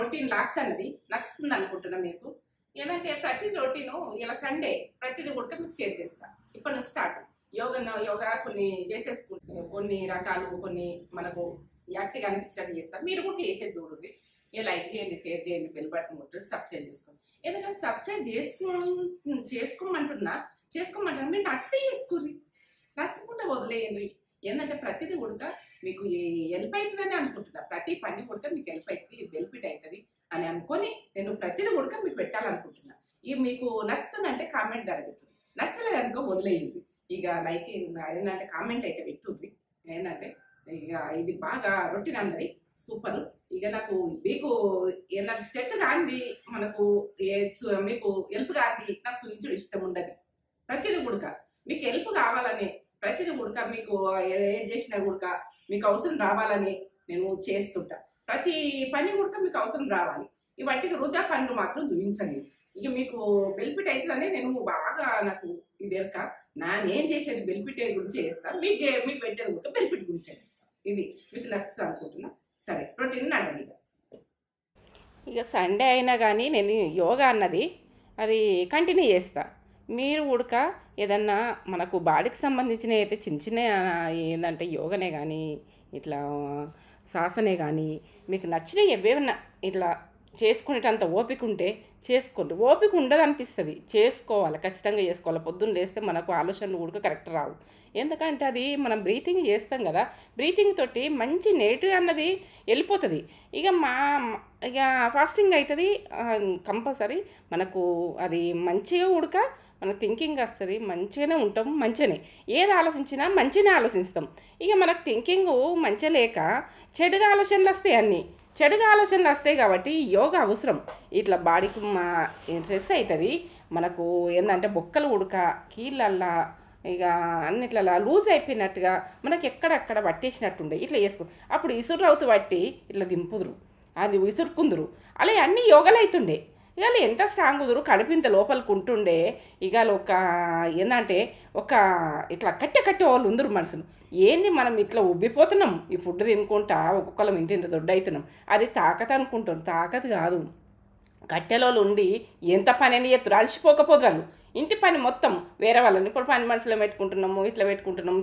Routine lakhs అన్నది నచ్చుతుంది అనుకుంటున్నా మీకు. ఏంటంటే ప్రతి రొటీను ఇలా సండే ప్రతిదీ కూడా మీకు షేర్ చేస్తా. ఇప్పటి నుంచి స్టార్ట్ యోగా కొన్ని చేసేసుకుంటే కొన్ని రకాలు కొన్ని మనకు యాక్టివ్గా అనిపించినట్టు చేస్తాం. మీరు కూడా చేసేది చూడండి. లైక్ చేయండి, షేర్ చేయండి, బెల్ బటన్ కొట్టి సబ్స్క్రైబ్ చేసుకోండి. ఎందుకంటే సబ్స్క్రైబ్ చేసుకోమంటున్నా మీరు నచ్చితే చేసుకోండి, నచ్చకుండా వదిలేయండి. ఏంటంటే ప్రతిదీ కూడా మీకు హెల్ప్ అవుతుందని అనుకుంటున్నా. ప్రతి పని కూడా మీకు హెల్ప్ అవుతుంది, బెనిఫిట్ అవుతుంది అని అనుకొని నేను ప్రతిదీ కూడా మీకు పెట్టాలనుకుంటున్నా. ఇక మీకు నచ్చుతుందంటే కామెంట్ జరుగుతుంది, నచ్చలేదు అనుకో వదిలేయండి. ఇక లైక్ ఏంటంటే కామెంట్ అయితే పెట్టుంది. ఏంటంటే ఇక ఇది బాగా రొటీన్ అన్నది సూపర్. ఇక నాకు మీకు ఏంటంటే సెట్ కాంది మనకు మీకు హెల్ప్ కాంది నాకు చూపించడం ఇష్టం ఉండదు. ప్రతిదీ కూడా మీకు హెల్ప్ కావాలని ప్రతిదీ కూడా మీకు ఏం చేసినా కూడా మీకు అవసరం రావాలని నేను చేస్తుంటా. ప్రతి పని కూడా మీకు అవసరం రావాలి. ఇవాటికి వృధా పనులు మాత్రం చూపించండి. ఇక మీకు బెనిఫిట్ అవుతుందని నేను బాగా నాకు ఇది ఎరక నేను చేసేది బెనిఫిట్ గురించి చేస్తాను. మీకు పెట్టేది కూడా బెనిఫిట్ గురించి. ఇది మీకు నచ్చుతుంది అనుకుంటున్నా. సరే రొటీన్ అన్నది ఇక సండే అయినా కానీ నేను యోగా అన్నది అది కంటిన్యూ చేస్తా. మీరు ఉడక ఏదన్నా మనకు బాడీకి సంబంధించిన అయితే చిన్న చిన్న ఏంటంటే యోగానే కానీ ఇట్లా శ్వాసనే కానీ మీకు నచ్చినవి ఏవేమన్నా ఇట్లా చేసుకునేటంత ఓపిక ఉంటే చేసుకోండి. ఓపిక ఉండదు అనిపిస్తుంది, చేసుకోవాలి, ఖచ్చితంగా చేసుకోవాలి. పొద్దున్న లేస్తే మనకు ఆలోచనలు కూడా కరెక్ట్ రావు. ఎందుకంటే అది మనం బ్రీతింగ్ చేస్తాం కదా, బ్రీతింగ్ తోటి మంచి నెగిటివ్ అన్నది వెళ్ళిపోతుంది. ఇక ఫాస్టింగ్ అవుతుంది కంపల్సరీ. మనకు అది మంచిగా ఉడక మన థింకింగ్ వస్తుంది, మంచిగానే ఉంటాం. మంచిగానే ఏది ఆలోచించినా మంచిగానే ఆలోచిస్తాం. ఇక మనకు థింకింగ్ మంచిగా లేక చెడుగా ఆలోచనలు వస్తాయి. అన్నీ చెడుగా ఆలోచనలు వస్తాయి కాబట్టి యోగా అవసరం. ఇట్లా బాడీకి స్ట్రెస్ అవుతుంది మనకు. ఏంటంటే బొక్కలు ఉడక కీళ్ళల్లా ఇక అన్నిట్లా లూజ్ అయిపోయినట్టుగా మనకి ఎక్కడక్కడ పట్టేసినట్టుండే ఇట్లా వేసుకో. అప్పుడు ఇసురు రౌతు పట్టి ఇట్లా దింపుదురు, అది విసురుకుందురు. అలా అన్నీ యోగాలు అవుతుండే. ఇక ఎంత స్ట్రాంగ్ కుదురు కడుపింత లోపలికి ఉంటుండే. ఇక ఒక ఏంటంటే ఒక ఇట్లా కట్టె వాళ్ళు ఉందరు మనుషులు. ఏంది మనం ఇట్లా ఉబ్బిపోతున్నాం ఈ ఫుడ్ తినుకుంటా, ఒక్కొక్కరం ఇంత దొడ్డు అవుతున్నాం. అది తాకత అనుకుంటాం, తాకత కాదు. కట్టెలో ఉండి ఎంత పని అని ఎత్తురు, అలసిపోకపోతున్నారు. ఇంటి పని మొత్తం వేరే వాళ్ళని ఇప్పుడు పని మనుషులు పెట్టుకుంటున్నాము, ఇట్లా పెట్టుకుంటున్నాము,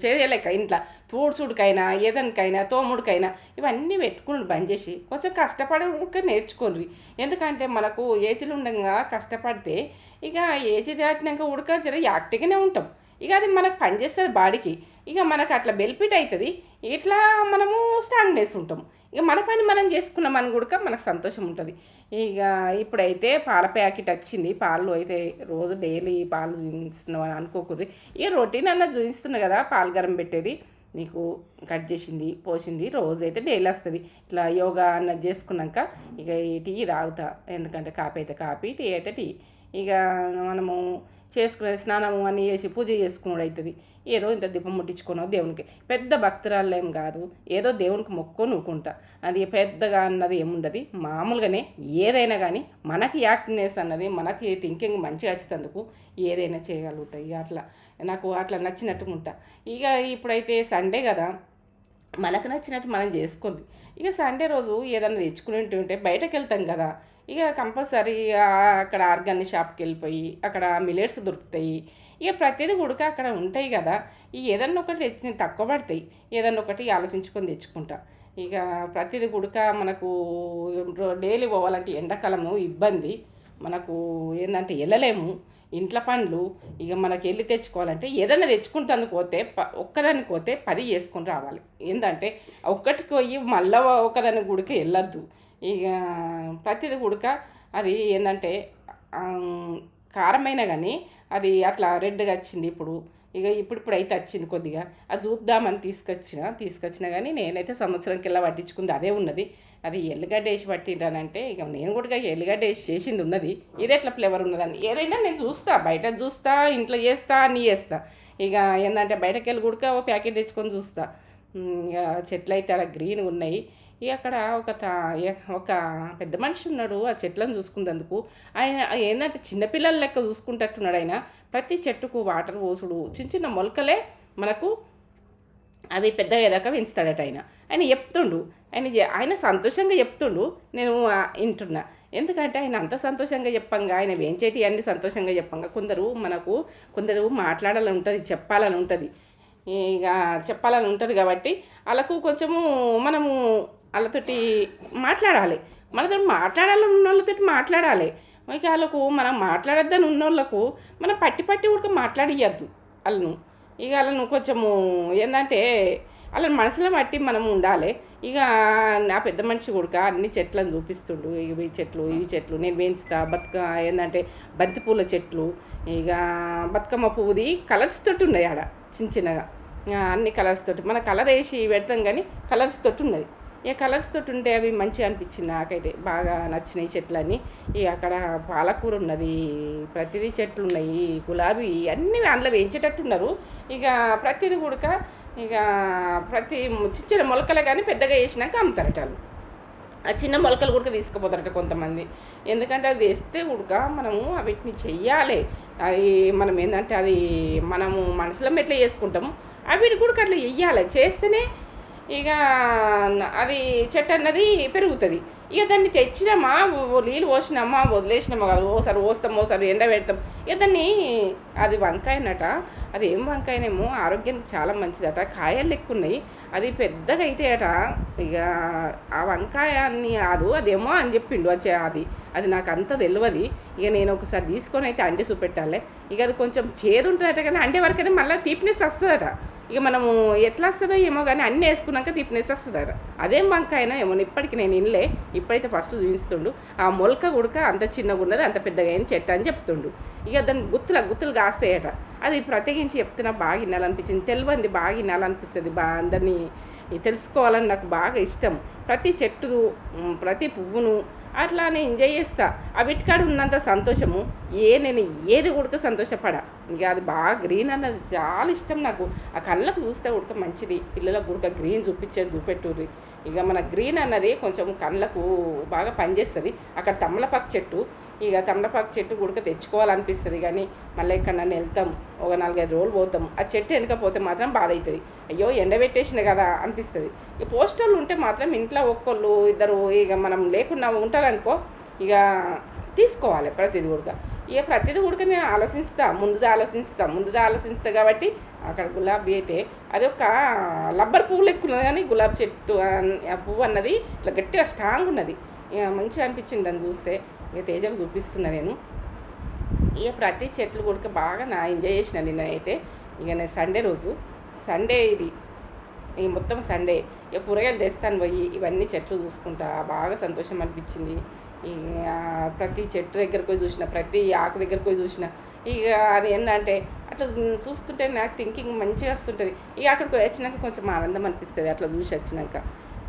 చేయలేక ఇంట్లో తూడ్చుడికైనా ఏదనికైనా తోముడికైనా ఇవన్నీ పెట్టుకుని బంద్ చేసి కొంచెం కష్టపడి నేర్చుకోండి. ఎందుకంటే మనకు ఏజ్లు ఉండగా కష్టపడితే ఇక ఏజ్ దాటినాక ఉడక జర యాక్టివ్గానే ఉంటాం. ఇక అది మనకు పనిచేస్తుంది బాడీకి. ఇక మనకు అట్లా బెనిఫిట్ అవుతుంది. ఇట్లా మనము స్ట్రాంగ్నెస్ ఉంటాం. ఇక మన పని మనం చేసుకున్నామని కూడా మనకు సంతోషం ఉంటుంది. ఇక ఇప్పుడైతే పాల ప్యాకెట్ వచ్చింది. పాలు అయితే రోజు డైలీ పాలు చూపిస్తున్నాం అని అనుకోకూడదు. ఇక రొటీన్ అన్నది చూపిస్తున్నా కదా, పాలు గరం పెట్టేది నీకు కట్ చేసింది పోసింది రోజైతే డైలీ వస్తుంది. ఇట్లా యోగా అన్నది చేసుకున్నాక ఇక ఈ టీ తాగుతా. ఎందుకంటే కాఫీ అయితే కాఫీ, టీ అయితే టీ. ఇక మనము చేసుకునే స్నానము అని చేసి పూజ చేసుకున్నాడు అవుతుంది. ఏదో ఇంత దీపం ముట్టించుకున్నావు దేవునికి. పెద్ద భక్తురాలు ఏం కాదు, ఏదో దేవునికి మొక్కొని ఊకుంటా. అది పెద్దగా అన్నది ఏముండదు. మామూలుగానే ఏదైనా కానీ మనకి యాక్టివ్నెస్ అన్నది మనకి థింకింగ్ మంచిగా వచ్చేందుకు ఏదైనా చేయగలుగుతాయి. ఇక అట్లా నాకు అట్లా నచ్చినట్టుగా ఉంటా. ఇక ఇప్పుడైతే సండే కదా, మనకు నచ్చినట్టు మనం చేసుకోండి. ఇక సండే రోజు ఏదైనా తెచ్చుకునేట్టు బయటకు వెళ్తాం కదా, ఇక కంపల్సరీ అక్కడ ఆర్గానిక్ షాప్కి వెళ్ళిపోయి అక్కడ మిల్లెట్స్ దొరుకుతాయి. ఇక ప్రతిదీ కూడా అక్కడ ఉంటాయి కదా. ఇక ఏదన్నా ఒకటి తెచ్చి తక్కువ పడతాయి, ఏదన్నా ఒకటి ఆలోచించుకొని తెచ్చుకుంటా. ఇక ప్రతిదీ కూడా మనకు డైలీ పోవాలంటే ఎండాకాలము ఇబ్బంది. మనకు ఏంటంటే వెళ్ళలేము, ఇంట్లో పనులు. ఇక మనకి వెళ్ళి తెచ్చుకోవాలంటే ఏదైనా తెచ్చుకుంటానికి పోతే ఒక్కదానికి పోతే 10 చేసుకొని రావాలి. ఏంటంటే ఒక్కటికి పోయి మళ్ళీ ఒకదాని గుడికి వెళ్ళొద్దు. ఇక ప్రతిదీ ఉడక అది ఏంటంటే కారమైనా కానీ అది అట్లా రెడ్గా వచ్చింది. ఇక ఇప్పుడైతే వచ్చింది కొద్దిగా. అది చూద్దామని తీసుకొచ్చినా కానీ నేనైతే సంవత్సరంకి వెళ్ళి పట్టించుకుంది అదే ఉన్నది. అది ఎల్లిగడ్డ వేసి పట్టింటానంటే ఇక నేను కూడా ఎల్లిగడ్డ వేసి చేసింది ఉన్నది. ఇది ఎట్లా ఫ్లేవర్ ఉన్నదని ఏదైనా నేను చూస్తా, బయట చూస్తా, ఇంట్లో చేస్తా, అన్నీ చేస్తా. ఇక ఏంటంటే బయటకు వెళ్ళి కూడా ప్యాకెట్ తెచ్చుకొని చూస్తా. ఇక చెట్లు అయితే అలా గ్రీన్గా ఉన్నాయి. ఇక అక్కడ ఒక పెద్ద మనిషి ఉన్నాడు ఆ చెట్లను చూసుకున్నందుకు. ఆయన ఏంటంటే చిన్నపిల్లల లెక్క చూసుకుంటట్టున్నాడు. ఆయన ప్రతి చెట్టుకు వాటర్ పోసుడు, చిన్న చిన్న మొలకలే మనకు అవి పెద్దగా అయ్యేదాకా పెంచుతాడట ఆయన. ఆయన చెప్తుండు. ఆయన సంతోషంగా చెప్తుండు. నేను వింటున్నా. ఎందుకంటే ఆయన అంత సంతోషంగా చెప్పంగా, ఆయన వేంచేటి అన్ని సంతోషంగా చెప్పంగా, కొందరు మాట్లాడాలని ఉంటుంది, చెప్పాలని ఉంటుంది. ఇక చెప్పాలని ఉంటుంది కాబట్టి వాళ్ళకు కొంచెము మనము వాళ్ళతోటి మాట్లాడాలి. మనతో మాట్లాడాలని ఉన్న వాళ్ళతో మాట్లాడాలి. ఇక వాళ్ళకు మనం మాట్లాడొద్దని ఉన్నోళ్ళకు మనం పట్టి కూడా మాట్లాడియద్దు వాళ్ళను. ఇక వాళ్ళను కొంచెము ఏంటంటే వాళ్ళని మనసులో బట్టి మనం ఉండాలి. ఇక నా పెద్ద మనిషి కూడా అన్ని చెట్లను చూపిస్తుండు. ఇవి చెట్లు నేను పెంచుతా. ఏంటంటే బంతిపూల చెట్లు, ఇక బతుకమ్మ పువ్వుది కలర్స్ తోటి ఉన్నాయి ఆడ చిన్నగా, అన్ని కలర్స్ తోటి. మన కలర్ వేసి పెడతాం కానీ కలర్స్ తోటి ఉన్నది. ఇక కలర్స్ తోటి ఉంటే అవి మంచిగా అనిపించింది నాకైతే. బాగా నచ్చినాయి చెట్లన్నీ. ఇక అక్కడ పాలకూర ఉన్నది, ప్రతిదీ చెట్లు ఉన్నాయి, గులాబీ అన్నీ అందులో వేయించేటట్టున్నారు. ఇక ప్రతిదీ కూడా ఇక ప్రతి చిన్న మొలకలే కానీ పెద్దగా వేసినాక అమ్ముతారట వాళ్ళు. ఆ చిన్న మొలకలు కూడా తీసుకుపోతారట కొంతమంది. ఎందుకంటే అవి వేస్తే కూడా మనము వీటిని చెయ్యాలి. అవి మనం ఏంటంటే అది మనము మనసులో ఎట్లా చేసుకుంటాము అవి కూడా అట్లా వెయ్యాలి. చేస్తేనే ఇక అది చెట్టు అన్నది పెరుగుతుంది. ఇక దాన్ని తెచ్చినామా, నీళ్ళు పోసినామా, వదిలేసినామా కాదు, ఓసారి పోస్తాం, ఓసారి ఎండ పెడతాం. ఇక దాన్ని అది వంకాయనట. అది ఏం వంకాయనేమో ఆరోగ్యానికి చాలా మంచిదట. కాయలు ఎక్కువ ఉన్నాయి. అది పెద్దగా అయితాయట. ఇక ఆ వంకాయాన్ని అదేమో అని చెప్పిండు. అది నాకు అంత తెలియదు. ఇక నేను ఒకసారి తీసుకొని అయితే అండి చూపెట్టాలి. ఇక అది కొంచెం చేదు ఉంటుందట, కానీ అండే వరకైనా మళ్ళీ తీపినెస్ వస్తుందట. ఇక మనము ఎట్లా వస్తుందో ఏమో కానీ అన్నీ వేసుకున్నాక తీపినెస్ వస్తుందట. అదేం వంకాయనో ఏమో ఇప్పటికి నేను ఇన్లే. ఇప్పుడైతే ఫస్ట్ చూపిస్తుండు. ఆ మొలక ఉడక అంత చిన్నగా ఉన్నది, అంత పెద్దగా అయిన చెట్టు అని చెప్తుండు. ఇక దాన్ని గుత్తులు కాస్తాయట. అది ప్రత్యేకించి చెప్తున్నా బాగా వినాలనిపించింది. తెలియంది బాగా వినాలనిపిస్తుంది. అందరినీ తెలుసుకోవాలని నాకు బాగా ఇష్టం. ప్రతి చెట్టు, ప్రతి పువ్వును అట్లా నేను ఎంజాయ్ చేస్తా. ఆ వీటికాడ ఉన్నంత సంతోషము నేను ఏది ఉడక సంతోషపడా. ఇక అది బాగా గ్రీన్ అన్నది చాలా ఇష్టం నాకు. ఆ కళ్ళకు చూస్తే ఉడక మంచిది. పిల్లలకు ఉడక గ్రీన్ చూపెట్టుర్రి. ఇక మన గ్రీన్ అన్నది కొంచెం కళ్ళకు బాగా పనిచేస్తుంది. అక్కడ తమలపాకు చెట్టు, ఇక తమలపాకు చెట్టు ఉడక తెచ్చుకోవాలనిపిస్తుంది. కానీ మళ్ళీ ఇక్కడ నన్ను వెళ్తాం, ఒక 4-5 రోజులు పోతాం. ఆ చెట్టు వెనకపోతే మాత్రం బాధ అవుతుంది. అయ్యో ఎండబెట్టేసిన కదా అనిపిస్తుంది. ఈ పోస్టర్లు ఉంటే మాత్రం ఇంట్లో ఒక్కళ్ళు ఇద్దరు ఇక మనం లేకుండా ఉంటారనుకో, ఇక తీసుకోవాలి ప్రతిదీ ఉడక. ఇక ప్రతిదీ ఉడక నేను ముందుగా ఆలోచిస్తా కాబట్టి అక్కడ గులాబీ అయితే అది ఒక రబ్బర్ పువ్వులు ఎక్కువ ఉన్నది, కానీ గులాబీ చెట్టు ఆ పువ్వు అన్నది ఇట్లా గట్టిగా స్ట్రాంగ్ ఉన్నది. ఇక మంచిగా అనిపించింది దాన్ని చూస్తే. ఇక తేజకు చూపిస్తున్నా నేను. ఇక ప్రతి చెట్లు కూడా బాగా ఎంజాయ్ చేసిన నేనైతే. ఇక నేను సండే ఇది ఈ మొత్తం సండే ఇక కూరగాయలు తెస్తాను పోయి ఇవన్నీ చెట్లు చూసుకుంటా బాగా సంతోషం అనిపించింది. ఇక ప్రతి చెట్టు దగ్గరకు పోయి చూసిన, ప్రతి ఆకు దగ్గరకు పోయి చూసిన. ఇక అది ఏంటంటే అట్లా చూస్తుంటే నాకు థింకింగ్ మంచిగా వస్తుంటుంది. ఇక అక్కడికి వచ్చినాక కొంచెం ఆనందం అనిపిస్తుంది అట్లా చూసి వచ్చినాక.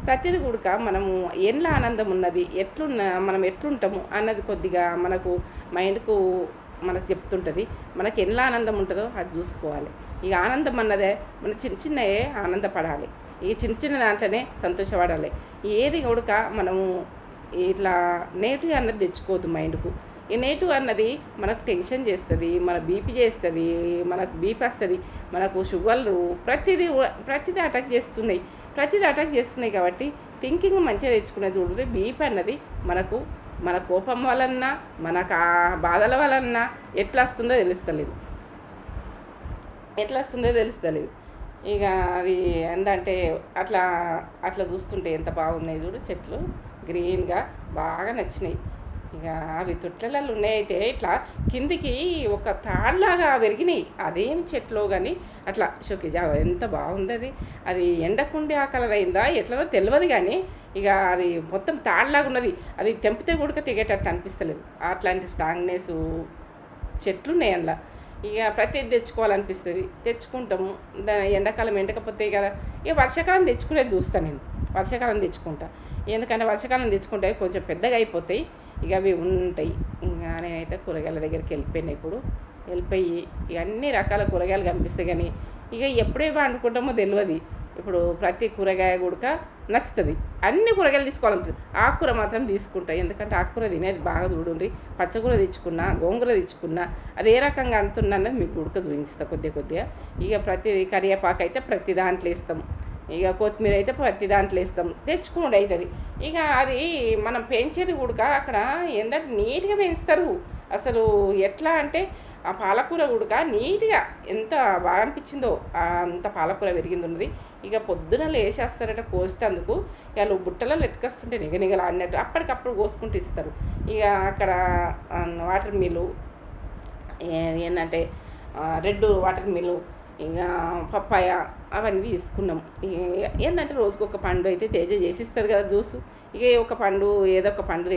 ప్రతిదీ కూడా మనము ఎట్లా ఆనందం ఉన్నది, మనం ఎట్లుంటాము అన్నది కొద్దిగా మనకు మైండ్కు మనకు చెప్తుంటుంది. మనకి ఎలా ఆనందం ఉంటుందో అది చూసుకోవాలి. ఇక ఆనందం అన్నదే మన చిన్నవే ఆనందపడాలి. ఈ చిన్న దాంట్లోనే సంతోషపడాలి. ఏది కూడా మనము ఇట్లా నెగిటివ్ అన్నది తెచ్చుకోవద్దు మైండ్కు. ఈ నెగిటివ్ అన్నది మనకు టెన్షన్ చేస్తుంది, మన బీపీ చేస్తుంది, మనకు బీపీ వస్తుంది, మనకు షుగర్లు ప్రతిదీ అటాక్ చేస్తున్నాయి కాబట్టి థింకింగ్ మంచిగా తెచ్చుకునేది చూడండి. బీపీ అన్నది మన కోపం వలన, మనకు ఆ బాధల వలన ఎట్లా వస్తుందో తెలుస్తలేదు. ఇక అది ఏంటంటే అట్లా చూస్తుంటే ఎంత బాగున్నాయి చూడు చెట్లు, గ్రీన్గా బాగా నచ్చినాయి. ఇక అవి తొట్లలో ఉన్నాయితే ఇట్లా కిందికి ఒక తాళ్ళలాగా పెరిగినాయి. అదేం చెట్లో కానీ అట్లా షోకేజా ఎంత బాగుంది. అది ఎండకుండి ఆ కలర్ అయిందా ఎట్లనో తెలియదు, కానీ ఇక అది మొత్తం తాళ్ళలాగా ఉన్నది. అది తెంపితే కూడా తెగేటట్టు అనిపిస్తలేదు. అట్లాంటి స్ట్రాంగ్నెస్ చెట్లు ఉన్నాయి అందులో. ఇక ప్రతిదీ తెచ్చుకోవాలనిపిస్తుంది, తెచ్చుకుంటాము. ఎండాకాలం ఎండకపోతే కదా. ఇక వర్షాకాలం తెచ్చుకునేది చూస్తాను నేను. వర్షాకాలం తెచ్చుకుంటా. ఎందుకంటే వర్షాకాలం తెచ్చుకుంటే కొంచెం పెద్దగా అయిపోతాయి. ఇక అవి ఉంటాయి. ఇంకా నేనైతే కూరగాయల దగ్గరికి వెళ్ళిపోయి ఇక అన్ని రకాల కూరగాయలు కనిపిస్తాయి, కానీ ఇక ఎప్పుడే వండుకుంటామో తెలియదు. ఇప్పుడు ప్రతి కూరగాయ కూడా నచ్చుతుంది. అన్ని కూరగాయలు తీసుకోవాలనిపిస్తుంది. ఆకుకూర మాత్రం తీసుకుంటా, ఎందుకంటే ఆకుకూర తినేది బాగా చూడండి. పచ్చకూర తెచ్చుకున్నా, గోంగూర తెచ్చుకున్నా, అది ఏ రకంగా అంటున్నా అన్నది మీకు ఉడక చూపిస్తా కొద్దిగా. ఇక ప్రతి కరివేపాకు అయితే ప్రతి దాంట్లో వేస్తాం, ఇక కొత్తిమీర అయితే ప్రతి దాంట్లో వేస్తాం, తెచ్చుకోండి అవుతుంది. ఇక అది మనం పెంచేది కూడా అక్కడ ఏంటంటే నీట్గా పెంచుతారు. అసలు ఎట్లా అంటే ఆ పాలకూర కూడా నీట్గా ఎంత బాగా అనిపించిందో అంత పాలకూర పెరిగింది ఉన్నది. ఇక పొద్దున లేచేస్తారట కోసేందుకు, వాళ్ళు బుట్టలలో ఎత్తుకొస్తుంటే నిగనిగల అన్నట్టు అప్పటికప్పుడు కోసుకుంటూ ఇస్తారు. ఇక అక్కడ వాటర్ మిల్లు ఏంటంటే రెడ్ వాటర్ మిల్లు, ఇక పప్పాయ అవన్నీ తీసుకున్నాం. ఏంటంటే రోజుకొక పండు అయితే తేజ చేసిస్తుంది కదా జ్యూస్. ఇక ఒక పండు ఏదో ఒక పండు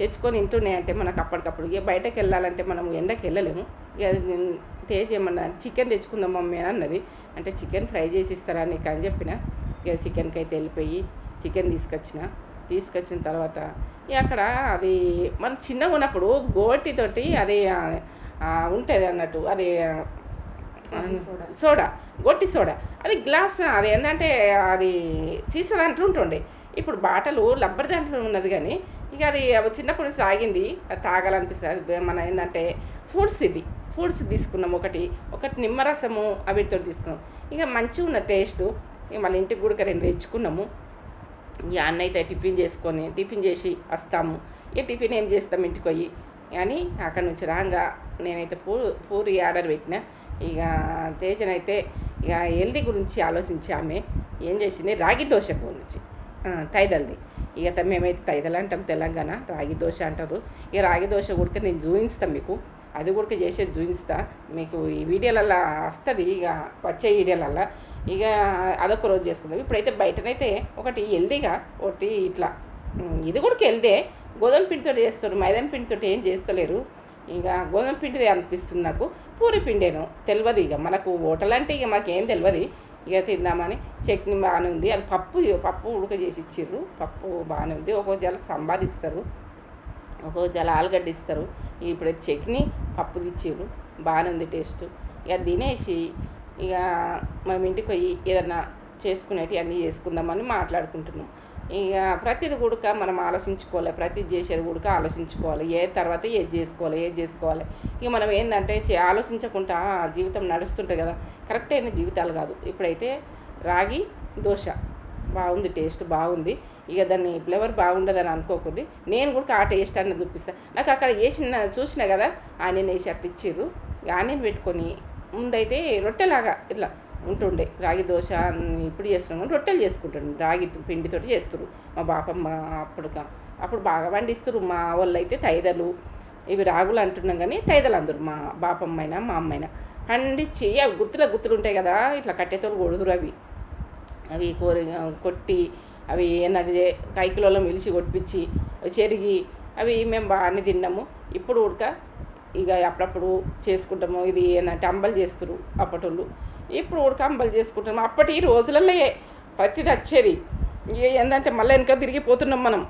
తెచ్చుకొని ఇంటున్నాయంటే మనకు అప్పటికప్పుడు ఇక బయటకు వెళ్ళాలంటే మనం ఎండకి వెళ్ళలేము. ఇక తేజ ఏమన్నా చికెన్ తెచ్చుకుందాం మమ్మీ అన్నది. అంటే చికెన్ ఫ్రై చేసి ఇస్తారా నీకు అని చెప్పిన. ఇక చికెన్కి అయితే వెళ్ళిపోయి చికెన్ తీసుకొచ్చిన తర్వాత ఇక అక్కడ అది మనం చిన్నగా ఉన్నప్పుడు గోటితోటి అది ఉంటుంది అన్నట్టు, అది సోడా, గొట్టి సోడా, అది గ్లాస్, అది ఏంటంటే అది సీసా దాంట్లో ఉంటుండే. ఇప్పుడు బాటలు లబ్బర్ దాంట్లో ఉన్నది. కానీ ఇక అది చిన్నప్పుడు నుంచి తాగింది, అది తాగాలనిపిస్తుంది. అది మన ఏంటంటే ఫ్రూట్స్ తీసుకున్నాం. ఒకటి నిమ్మరసము అవిటితో తీసుకున్నాం. ఇక మంచిగా ఉన్న టేస్ట్. ఇక మళ్ళీ ఇంటికి కూడా 2 తెచ్చుకున్నాము. ఇక అన్న అయితే టిఫిన్ చేసి వస్తాము. ఇక టిఫిన్ ఏం చేస్తాం ఇంటికి పోయి కానీ అక్కడ నుంచి రాగా నేనైతే పూరి ఆర్డర్ పెట్టిన. ఇక తేజనైతే ఇక హెల్దీ గురించి ఆలోచించి ఆమె ఏం చేసింది, రాగి దోశ గురించి తైదల్ది. ఇక మేమైతే తైదలు అంటాం, తెలంగాణ రాగి దోశ అంటారు. ఇక రాగి దోశ కూడా నేను చూపిస్తాను మీకు, అది కూడా చేసేది చూపిస్తా మీకు. ఈ వీడియోలల్లో వస్తుంది, ఇక వచ్చే వీడియోలల్లో. ఇక అదొక రోజు చేసుకుందాం. ఇప్పుడైతే బయటనైతే ఒకటి హెల్దీగా ఒకటి ఇట్లా, ఇది కూడా హెల్దే, గోధుమ పిండితో చేస్తారు, మైదా పిండితో ఏం చేస్తలేరు. ఇక గోధుమ పిండిదే అనిపిస్తుంది నాకు, పూరి పిండేను తెలియదు. ఇక మనకు హోటల్ అంటే ఇక మాకేం తెలియదు. ఇక తిందామని చట్నీ బాగానే ఉంది, అది పప్పు ఉడక చేసి ఇచ్చిర్రు, పప్పు బాగానే ఉంది. ఒక్కొక్క జల సాంబార్ ఇస్తారు, ఒక్కొక్క జల ఆలుగడ్డ ఇస్తారు. ఇప్పుడు చట్నీ పప్పు ఇచ్చిర్రు, బాగానే ఉంది టేస్ట్. ఇక తినేసి ఇక మనం ఇంటికి పోయి ఏదన్నా చేసుకునేవి అన్నీ చేసుకుందామని మాట్లాడుకుంటున్నాం. ఇక ప్రతిది కూడా మనం ఆలోచించుకోవాలి, ప్రతిది చేసేది కూడా ఆలోచించుకోవాలి. తర్వాత ఏది చేసుకోవాలి. ఇక మనం ఏంటంటే ఆలోచించకుండా జీవితం నడుస్తుంటుంది కదా, కరెక్ట్ అయిన జీవితాలు కాదు. ఇప్పుడైతే రాగి దోశ బాగుంది, టేస్ట్ బాగుంది. ఇక దాన్ని ఫ్లేవర్ బాగుండదని అనుకోకుండా నేను కూడా ఆ టేస్ట్ అన్న చూపిస్తాను. నాకు అక్కడ చూసినా కదా ఆనియన్ వేసి అట్లా ఇచ్చిర్రు. ఆనియన్ పెట్టుకొని ముందైతే రొట్టెలాగా ఇట్లా ఉంటుండే రాగి దోశ. ఇప్పుడు చేస్తున్నాం, రొట్టెలు చేసుకుంటాను, రాగి పిండితో చేస్తారు మా బాపమ్మ. అప్పుడు బాగా వండిస్తారు. మా వాళ్ళు అయితే తైదలు, ఇవి రాగులు అంటున్నాం కానీ తైదలు అందరు, మా బాపమ్మ అయినా మా అమ్మైనా పండించి అవి గుత్తులు ఉంటాయి కదా, ఇట్లా కట్టెతో కొడుతురు. అవి కొట్టి అవి ఏంటంటే కైకిలలో మిలిచి కొట్టించి చెరిగి అవి మేము బాగానే తిన్నాము. ఇప్పుడు ఇక అప్పుడప్పుడు చేసుకుంటాము. ఇది ఏంటంటే అంబలు చేస్తారు అప్పటోళ్ళు, ఇప్పుడు అంబలు చేసుకుంటాము. అప్పటి రోజులలో ప్రతిది వచ్చేది. ఇక ఏంటంటే మళ్ళీ వెనక తిరిగిపోతున్నాం మనం.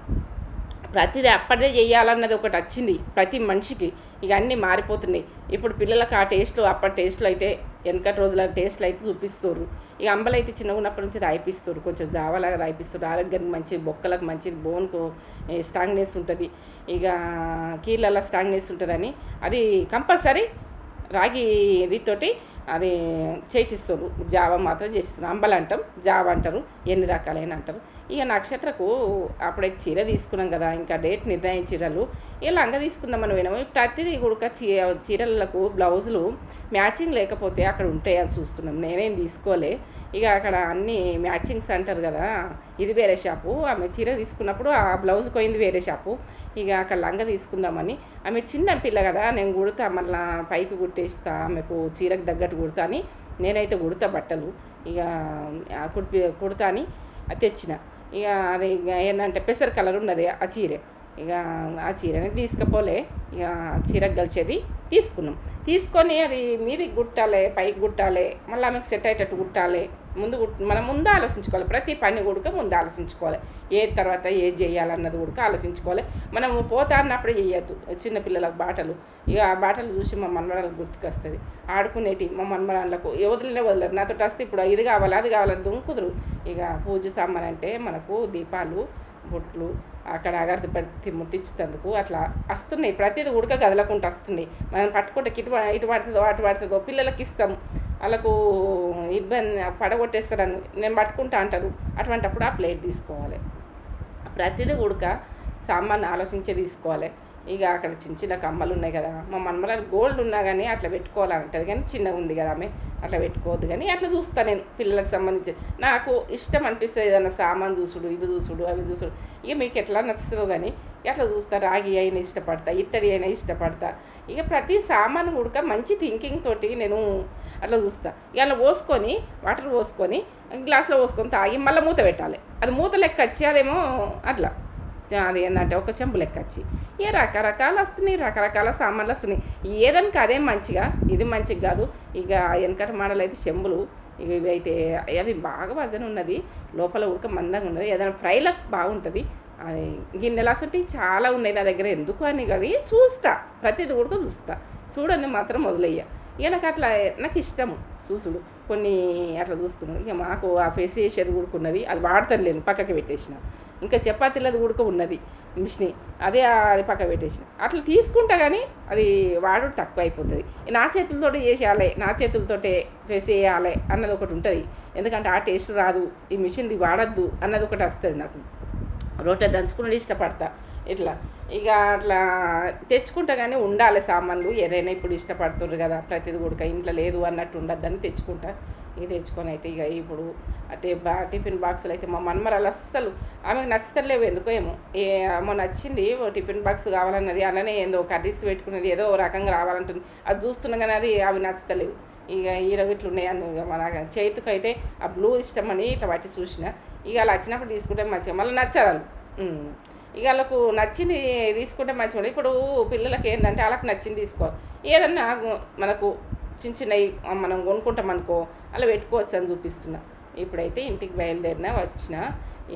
ప్రతిదీ అప్పటిదే చేయాలన్నది ఒకటి వచ్చింది ప్రతి మనిషికి. ఇక అన్నీ మారిపోతున్నాయి. ఇప్పుడు పిల్లలకు ఆ టేస్ట్లు, అప్పటి టేస్ట్లు అయితే వెనకటి రోజుల టేస్ట్లు అయితే చూపిస్తారు. ఇక అంబలు అయితే చిన్నగా ఉన్నప్పటి నుంచి రాయిపిస్తారు, కొంచెం జావలాగా రాయిపిస్తారు. ఆరోగ్యానికి మంచిది, బొక్కలకు మంచిది, బోన్కు స్ట్రాంగ్నెస్ ఉంటుంది, ఇక కీళ్ళల్లో స్ట్రాంగ్నెస్ ఉంటుందని అది కంపల్సరీ రాగి ఇదితోటి అది చేసిస్తారు. జావ మాత్రం చేసిస్తారు. అంబలు అంటాం, జావ అంటారు, ఎన్ని రకాలైన అంటారు. ఇక నక్షత్రకు అప్పుడైతే చీర తీసుకున్నాం కదా, ఇంకా డేట్ నిర్ణయించిన చీరలు ఇలా లంగా తీసుకుందామని పోయినాము. ప్రతిదీ కూడా చీరలకు బ్లౌజులు మ్యాచింగ్ లేకపోతే అక్కడ ఉంటాయని చూస్తున్నాం. నేనేం తీసుకోలే. ఇక అక్కడ అన్నీ మ్యాచింగ్స్ అంటారు కదా, ఇది వేరే షాపు. ఆమె చీర తీసుకున్నప్పుడు ఆ బ్లౌజ్ పోయింది వేరే షాపు. ఇక అక్కడ లంగా తీసుకుందామని, ఆమె చిన్న పిల్ల కదా, నేను కుడతా, మళ్ళీ పైకి కుట్టేస్తా, ఆమెకు చీరకు తగ్గట్టు కుడతా అని నేనైతే కుడతా బట్టలు. ఇక కుడతా అని తెచ్చిన. ఇక అది ఇక ఏంటంటే పెసర కలర్ ఉన్నది ఆ చీర. ఇక ఆ చీరని తీసుకపోలే, ఇక చీరకు కలిసేది తీసుకున్నాం. తీసుకొని అది మీదికి కుట్టాలి, పైకి కుట్టాలి, మళ్ళీ ఆమెకు సెట్ అయ్యేటట్టు కుట్టాలి. మనం ముందు ఆలోచించుకోవాలి. ప్రతి పని కూడా ముందు ఆలోచించుకోవాలి. తర్వాత ఏది చేయాలన్నది కూడా ఆలోచించుకోవాలి. మనము పోతా అన్నప్పుడే చేయొద్దు. చిన్నపిల్లలకు బాటలు, ఇక ఆ బాటలు చూసి మా మనమరాలకు గుర్తుకొస్తుంది. ఆడుకునేటి మా మనమరాళ్ళకు వదలరు. నాతో వస్తే ఇప్పుడు ఇది కావాలి అది కావాలని దుంకుదురు. ఇక పూజ సామాన్ అంటే మనకు దీపాలు, బొట్లు, అక్కడ అగరబత్తి ముట్టించేందుకు అట్లా వస్తున్నాయి. ప్రతిదీ ఉడక కదలకుండా వస్తున్నాయి. మనం పట్టుకుంటే ఇటు పడుతుందో అటు పడుతుందో పిల్లలకి ఇస్తాం. వాళ్ళకు ఇబ్బంది పడగొట్టేస్తారని నేను పట్టుకుంటా అంటారు. అటువంటిప్పుడు ఆ ప్లేట్ తీసుకోవాలి. ప్రతిదీ ఉడక సామాన్ ఆలోచించే తీసుకోవాలి. ఇక అక్కడ చిన్న చిన్న కమ్మలు ఉన్నాయి కదా, మా మనమరాలు గోల్డ్ ఉన్నా కానీ అట్లా పెట్టుకోవాలంటది. కానీ చిన్నగా ఉంది కదా ఆమె, అట్లా పెట్టుకోవద్దు. కానీ అట్లా చూస్తాను నేను పిల్లలకు సంబంధించి. నాకు ఇష్టం అనిపిస్తుంది ఏదన్నా సామాన్ చూసుడు, ఇవి చూసుడు, అవి చూసుడు. ఇక మీకు ఎట్లా నచ్చుతుందో కానీ అట్లా చూస్తా. రాగి అయినా ఇష్టపడతా, ఇత్తడి అయినా ఇష్టపడతా. ఇక ప్రతి సామాను కూడా మంచి థింకింగ్ తోటి నేను అట్లా చూస్తా. ఇలా పోసుకొని వాటర్ పోసుకొని గ్లాస్లో పోసుకొని తాగి మళ్ళీ మూత పెట్టాలి. అది మూత లెక్క వచ్చి అదేమో అట్లా అది ఏంటంటే ఒక చెంబు లెక్క వచ్చి ఏ రకరకాలు వస్తున్నాయి, రకరకాల సామాన్లు వస్తున్నాయి. ఏదనికి అదేం మంచిగా, ఇది మంచిగా కాదు. ఇక వెనకటి మోడల్ అయితే చెంబులు, ఇక ఇవి అయితే అవి బాగా వజన్ ఉన్నది, లోపల ఉడక మందంగా ఉన్నది. ఏదైనా ఫ్రైలకు బాగుంటుంది. అది గిన్నెలు వస్తుంటే చాలా ఉన్నాయి నా దగ్గర. ఎందుకు అని కానీ చూస్తా, ప్రతిది కూడా చూస్తా. చూడండి మాత్రం వదిలేయ్య. ఇక నాకు ఇష్టము చూసుడు. కొన్ని అట్లా చూసుకున్నాను. ఇక మాకు ఆ ఫేస్ చేసేది ఉడుకున్నది, అది వాడతాను లేను, పక్కకి పెట్టేసిన. ఇంకా చపాతీలది ఉడక ఉన్నది మిషని, అది పక్క పెట్టేసిన. అట్లా తీసుకుంటా కానీ అది వాడు తక్కువ అయిపోతుంది. నా చేతులతో చేసేయాలి, నా చేతులతోటే ఫేస్ చేయాలి అన్నది ఒకటి ఉంటుంది. ఎందుకంటే ఆ టేస్ట్ రాదు, ఈ మిషన్ది వాడద్దు అన్నది ఒకటి వస్తుంది. నాకు రోట దంచుకుని ఇష్టపడతా. ఇట్లా ఇక అట్లా తెచ్చుకుంటా కానీ ఉండాలి సామాన్లు. ఏదైనా ఇప్పుడు ఇష్టపడుతుర్రు కదా, ప్రతిది కూడా ఇంట్లో లేదు అన్నట్టు ఉండద్దని తెచ్చుకుంటా. ఇక తెచ్చుకొని అయితే ఇక ఇప్పుడు టిఫిన్ బాక్సులు అయితే మా మనమరాలు అస్సలు ఆమెకు నచ్చుతలేవు ఎందుకో ఏమో. ఏమో నచ్చింది టిఫిన్ బాక్స్ కావాలన్నది, అలానే ఏందో కర్రీస్ పెట్టుకున్నది ఏదో రకంగా రావాలంటుంది. అది చూస్తున్నా కానీ అవి నచ్చుతలేవు. ఇక ఇట్లా ఉన్నాయని ఇక మన చేతికైతే ఆ బ్లూ ఇష్టమని ఇట్లా బట్టి చూసిన. ఇక అలా వచ్చినప్పుడు తీసుకుంటే మంచిగా మళ్ళీ నచ్చారు. ఇక వాళ్ళకు నచ్చింది తీసుకుంటే మంచిగా. ఇప్పుడు పిల్లలకి ఏంటంటే వాళ్ళకి నచ్చింది తీసుకోవాలి. ఏదన్నా మనకు చిన్న చిన్నవి మనం కొనుక్కుంటాం అనుకో, అలా పెట్టుకోవచ్చు అని చూపిస్తున్నా. ఇప్పుడైతే ఇంటికి బయలుదేరినా వచ్చిన.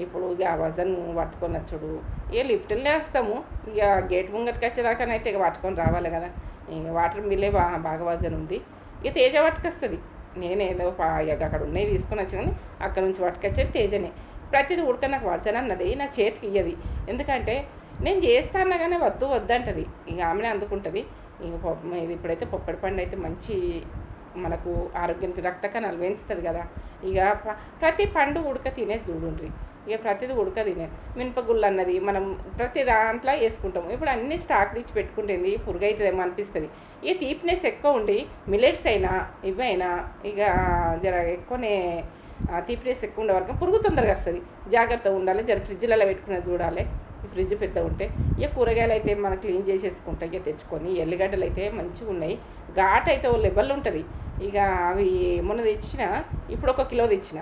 ఇప్పుడు ఇక వజన్ పట్టుకొని వచ్చుడు, ఇక లిఫ్ట్లో వేస్తాము. ఇక గేట్ ముంగటికి వచ్చేదాకానైతే ఇక పట్టుకొని రావాలి కదా. ఇక వాటర్ మిల్లే బాగా వజన్ ఉంది. ఇక తేజ పట్టుకొస్తుంది. నేనేదో ఇక అక్కడ ఉన్నాయి తీసుకొని వచ్చి కానీ అక్కడ నుంచి పట్టుకొచ్చేది తేజనే. ప్రతిదీ ఉడక నాకు వజన్ అన్నది నా చేతికి ఇయ్యది. ఎందుకంటే నేను చేస్తాను కానీ వద్దంటది. ఇక ఆమెనే అందుకుంటుంది. ఇక ఇది ఇప్పుడైతే పొప్పడి పండు అయితే మంచి మనకు ఆరోగ్యానికి రక్త కణాలు పెంచుతుంది కదా. ఇక ప్రతి పండు ఉడక తినేది చూడండి. ఇక ప్రతిదీ ఉడక తినేది. మినపగుళ్ళు అన్నది మనం ప్రతి దాంట్లో వేసుకుంటాము. ఇప్పుడు అన్నీ స్టాక్ తెచ్చి పెట్టుకుంటుంది, పురుగు అవుతుందేమో అనిపిస్తుంది. ఇక తీపినెస్ ఎక్కువ ఉండి మిల్లెట్స్ అయినా ఇవైనా ఇక జర ఎక్కువనే తీపినెస్ ఎక్కువ ఉండే వరకు పురుగు తొందరగా వస్తుంది. జాగ్రత్తగా ఉండాలి. జర ఫ్రిడ్జ్లలో పెట్టుకునేది చూడాలి. ఫ్రిడ్జ్ పెద్ద ఉంటే. ఇక కూరగాయలు అయితే మనం క్లీన్ చేసేసుకుంటాం. ఇక తెచ్చుకొని ఎల్లిగడ్డలు అయితే మంచిగా ఉన్నాయి. ఘాట్ అయితే ఓ లెవెల్ ఉంటుంది. ఇక అవి మొన్న తెచ్చిన, ఇప్పుడు 1 కిలో తెచ్చిన.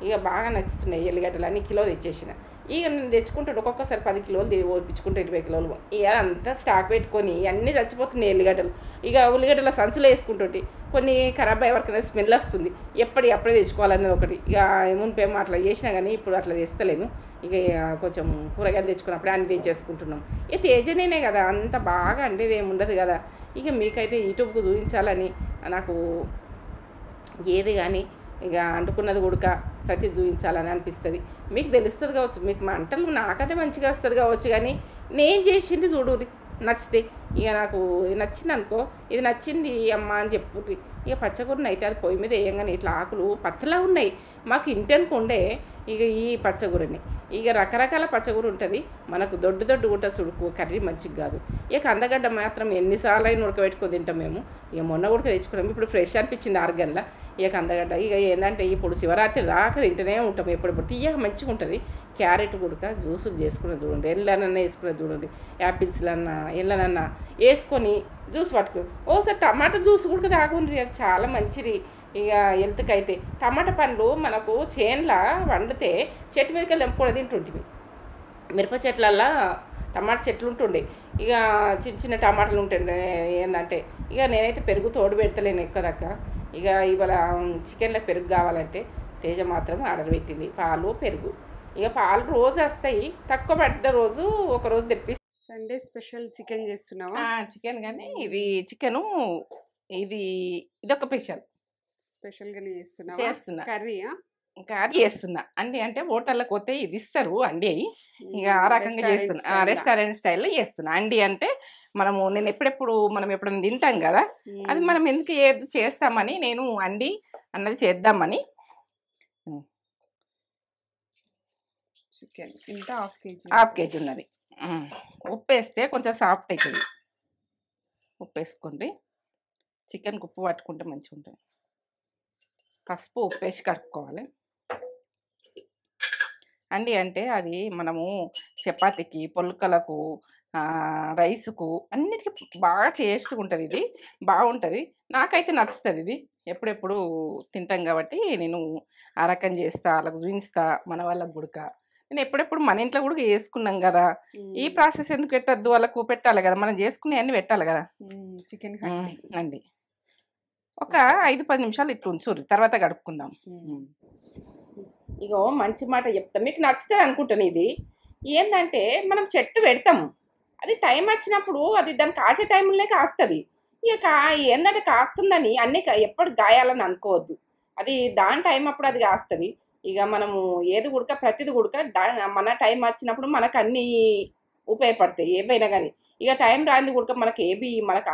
ఇక బాగా నచ్చుతున్నాయి ఎల్లిగడ్డలు అన్నీ. కిలో తెచ్చేసిన. ఇక నేను తెచ్చుకుంటాడు ఒక్కొక్కసారి 10 కిలోలు ఓపించుకుంటే 20 కిలోలు. ఇక అంతా స్టాక్ పెట్టుకొని అన్నీ చచ్చిపోతున్నాయి ఎల్లిగడ్డలు. ఇక ఉల్లిగడ్డల సంచులో వేసుకుంటుంటే కొన్ని ఖరాబ్ అయ్యే వరకు స్మెల్ వస్తుంది. అప్పుడే తెచ్చుకోవాలన్నది ఒకటి. ఇక మునిపేమో అట్లా చేసినా కానీ ఇప్పుడు అట్లా తెస్తలేను. ఇక కొంచెం కూరగాయలు తెచ్చుకున్నప్పుడే అన్నీ తెచ్చేసుకుంటున్నాం. ఇక తేజనేనే కదా, అంత బాగా అండేది ఏముండదు కదా. ఇక మీకైతే యూట్యూబ్కు చూపించాలని నాకు ఏది కానీ ఇక అంటుకున్నది ఉడక ప్రతి చూపించాలని అనిపిస్తుంది. మీకు తెలుస్తుంది కావచ్చు, మీకు మంటలు నాకంటే మంచిగా వస్తుంది కావచ్చు. కానీ నేను చేసింది చూడు నచ్చితే ఇక నాకు నచ్చింది అనుకో, ఇది నచ్చింది అమ్మ అని చెప్పుర్రి. ఇక పచ్చకూరని అయితే అది పొయ్యి మీద వేయంగానే ఇట్లా ఆకులు పచ్చలా ఉన్నాయి. మాకు ఇంటెనక ఉండే ఇక ఈ పచ్చకూరని. ఇక రకరకాల పచ్చకూర ఉంటుంది. మనకు దొడ్డు ఉంటుంది చూడుకు, కర్రీ మంచిగా కాదు. ఇక కందగడ్డ మాత్రం ఎన్నిసార్లు అయినా ఉడకబెట్టుకొని తింటాం మేము. ఇక మొన్న ఉడక తెచ్చుకున్నాం. ఇప్పుడు ఫ్రెష్ అనిపించింది 6 గంటల. ఇక కందగడ్డ ఇక ఏంటంటే ఇప్పుడు శివరాత్రి దాకా తింటూనే ఉంటాం. ఎప్పుడు తీయక మంచిగా ఉంటుంది. క్యారెట్ ఉడక జ్యూసులు చేసుకునేది చూడండి. ఎళ్ళనన్నా వేసుకునేది చూడండి. యాపిల్స్లన్నా ఎళ్ళనన్నా వేసుకొని జ్యూస్ పట్టుకుని ఓసారి టమాటా జ్యూస్ కూడా తాగుండ్రి. అది చాలా మంచిది. ఇక హెల్త్కి అయితే టమాటా పండ్లు మనకు చేన్ల వండితే చెట్టు మీదకి వెళ్ళి తెంపుకొని తింటుంటివి. మిరప చెట్లల్లో టమాటా చెట్లు ఉంటుండే. ఇక చిన్న టమాటాలు ఉంటుండే. ఏంటంటే ఇక నేనైతే పెరుగు తోడు పెడతలేను ఎక్కువ దక్క. ఇక ఇవాళ చికెన్లో పెరుగు కావాలంటే తేజ మాత్రం ఆర్డర్ పెట్టింది పాలు పెరుగు. ఇక పాలు రోజు వస్తాయి, తక్కువ పడ్డ రోజు ఒకరోజు తెప్పి. సండే స్పెషల్ చికెన్ చేస్తున్నావా? చికెన్ కానీ ఇది చికెను ఇది ఇదొక స్పెషల్గానే చేస్తున్నా కర్రీయా? కర్రీ చేస్తున్నా. అండి అంటే హోటళ్ళకి పోతే ఇది ఇస్తారు అండి అయ్యి, ఇక ఆ రకంగా చేస్తున్నా. రెస్టారెంట్ స్టైల్లో చేస్తున్నా. అండి అంటే నేను ఎప్పుడెప్పుడు మనం ఎప్పుడైనా తింటాం కదా, అది మనం ఎందుకు చేస్తామని నేను అండి అన్నది చేద్దామని. చికెన్ ఇంత హాఫ్ కేజీ ఉన్నది. ఉప్పు వేస్తే కొంచెం సాఫ్ట్ అవుతుంది. ఉప్పు వేసుకోండి, చికెన్కి ఉప్పు పట్టుకుంటే మంచిగా ఉంటుంది. పసుపు ఉప్పు వేసి కలుపుకోవాలి. అండి అంటే అది మనము చపాతీకి పొలకలకు రైస్కు అన్నిటికీ బాగా టేస్ట్గా ఉంటుంది. ఇది బాగుంటుంది, నాకైతే నచ్చుతుంది. ఇది ఎప్పుడెప్పుడు తింటాం కాబట్టి నేను ఆ రకం చేస్తా, వాళ్ళకు చూపిస్తా, మన వాళ్ళకు గుడక. నేను ఎప్పుడెప్పుడు మన ఇంట్లో కూడా చేసుకున్నాం కదా, ఈ ప్రాసెస్ ఎందుకు పెట్టద్దు, వాళ్ళకు పెట్టాలి కదా, మనం చేసుకునే అన్ని పెట్టాలి కదా. చికెన్ అండి ఒక 5-10 నిమిషాలు ఇట్లా ఉంచుర్రి, తర్వాత గడుపుకుందాం. ఇగో మంచి మాట చెప్తా, మీకు నచ్చుతుంది అనుకుంటాను. ఇది ఏంటంటే మనం చెట్టు పెడతాము, అది టైం వచ్చినప్పుడు అది దాన్ని కాసే టైంలోనే కాస్తుంది. ఇక ఏంటంటే కాస్తుందని అన్నీ ఎప్పుడు గాయాలని అనుకోవద్దు, అది దాని టైం అప్పుడు అది కాస్తుంది. ఇక మనము ఏది గుడక ప్రతిది గుడక మన టైం వచ్చినప్పుడు మనకు అన్నీ ఉపయోగపడతాయి ఏవైనా కానీ. ఇక టైం రాని గుడక మనకు ఏవి మనకు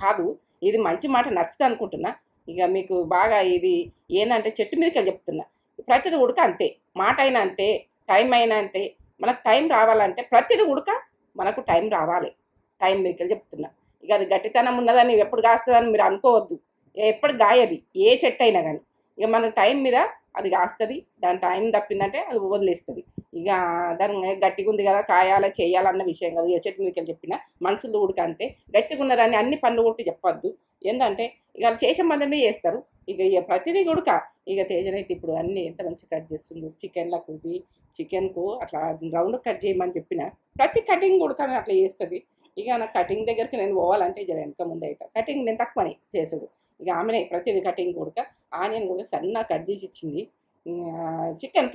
కాదు. ఇది మంచి మాట నచ్చుతుంది అనుకుంటున్నా. ఇక మీకు బాగా ఇది ఏంటంటే చెట్టు మీదకి చెప్తున్నా, ప్రతిది ఉడక అంతే, మాట అయినా అంతే, టైం అయినా అంతే. మనకు టైం రావాలంటే ప్రతిది ఉడక మనకు టైం రావాలి. టైం మీకు చెప్తున్నా. ఇక అది గట్టితనం ఉన్నదని ఎప్పుడు కాస్తుందని మీరు అనుకోవద్దు, ఎప్పుడు గాయది ఏ చెట్టు అయినా కానీ. ఇక మన టైం మీద అది కాస్తుంది, దాని టైం తప్పిందంటే అది వదిలేస్తుంది. ఇక దాని గట్టిగా ఉంది కదా కాయాలి చేయాలన్న విషయం కాదు. ఏ చెట్టు మీకు చెప్పిన మనుషులు ఉడక అంతే, గట్టిగా ఉన్నదాన్ని అన్ని పనులు కొట్టి చెప్పొద్దు. ఏంటంటే ఇక వాళ్ళు చేసే మందమే చేస్తారు. ఇక ప్రతిదీ ఉడక. ఇక తేజనైతే ఇప్పుడు అన్నీ ఎంత మంచిగా కట్ చేస్తుంది. చికెన్లకు చికెన్కు అట్లా రౌండ్ కట్ చేయమని చెప్పిన ప్రతి కటింగ్ ఉడకని అట్లా చేస్తుంది. ఇక నాకు కటింగ్ దగ్గరికి నేను పోవాలంటే జర వెనక ముందు అవుతా, కటింగ్ నేను తక్కువని చేసుడు. ఇక ఆమెనే ప్రతిదీ కటింగ్ ఉడక. ఆనియన్ కూడా సన్నగా కట్ చేసి ఇచ్చింది. చికెన్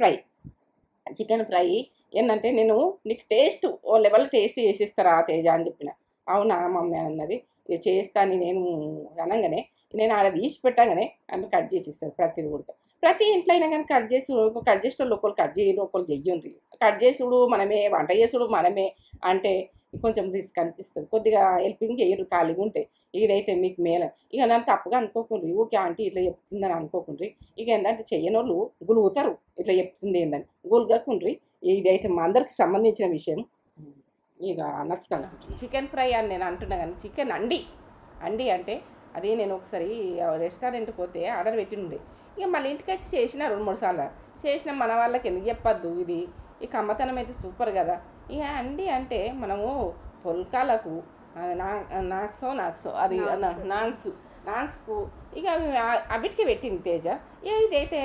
ఫ్రై ఏంటంటే నేను నీకు టేస్ట్ ఓ లెవెల్ టేస్ట్ చేసిస్తారా తేజ అని చెప్పిన. అవునా మమ్మీ అన్నది. ఇక చేస్తాను నేను అనగానే నేను ఆడ తీసి పెట్టగానే ఆమె కట్ చేసి ఇస్తారు ప్రతిది కూడా. ప్రతి ఇంట్లో అయినా కానీ కట్ చేసేటోళ్ళు ఒకళ్ళు కట్ చేయరు, ఒకళ్ళు చెయ్యండి. కట్ చేసుడు మనమే, వంట చేసుడు మనమే అంటే కొంచెం రిస్క్ అనిపిస్తుంది. కొద్దిగా హెల్పింగ్ చేయరు ఖాళీగా ఉంటే. ఇదైతే మీకు మేలు. ఇక నన్ను తప్పుగా అనుకోకుండ్రి, ఓకే ఆంటీ ఇట్లా చెప్తుందని అనుకోకుండ్రి. ఇక ఏంటంటే చెయ్యనోళ్ళు గులుగుతారు, ఇట్లా చెప్తుంది ఏందని గులుగకుండ్రి. ఇదైతే మా అందరికి సంబంధించిన విషయం. ఇక నచ్చుతాను. చికెన్ ఫ్రై అని నేను అంటున్నా కానీ చికెన్ అండి అంటే అది నేను ఒకసారి రెస్టారెంట్కి పోతే ఆర్డర్ పెట్టిండే. ఇక మళ్ళీ ఇంటికి వచ్చి చేసిన 2-3 సార్లు చేసిన. మన వాళ్ళకి ఎందుకు చెప్పద్దు, ఇది ఈ కమ్మతనం అయితే సూపర్ కదా. ఇక అండి అంటే మనము పొలకాలకు నాక్సో అది నాన్స్కు ఇక అవిటికి పెట్టింది తేజ. ఇదైతే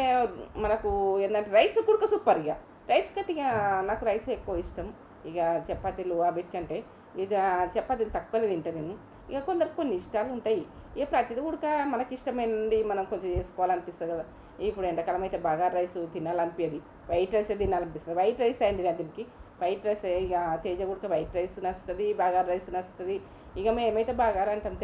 మనకు ఏంటంటే రైస్ కుడక సూపర్. ఇక రైస్కి అయితే ఇక నాకు రైస్ ఎక్కువ ఇష్టం. ఇక చపాతీలు అవిటికంటే ఇక చపాతీలు తక్కువనే తింటా నేను. ఇక కొందరికి కొన్ని ఇష్టాలు ఉంటాయి. ఇక ప్రతిదీ ఉడక మనకి ఇష్టమైనది మనం కొంచెం చేసుకోవాలనిపిస్తుంది కదా. ఇప్పుడు ఎండాకాలం అయితే బగారా రైస్ తినాలనిపించేది, వైట్ రైసే తినాలనిపిస్తుంది. వైట్ రైస్ అయింది నా దీనికి వైట్ రైస్. ఇక తేజ ఉడక వైట్ రైస్ నచ్చుతుంది, బగారా రైస్ నచ్చుతుంది. ఇక మేమైతే బగారా అంటాం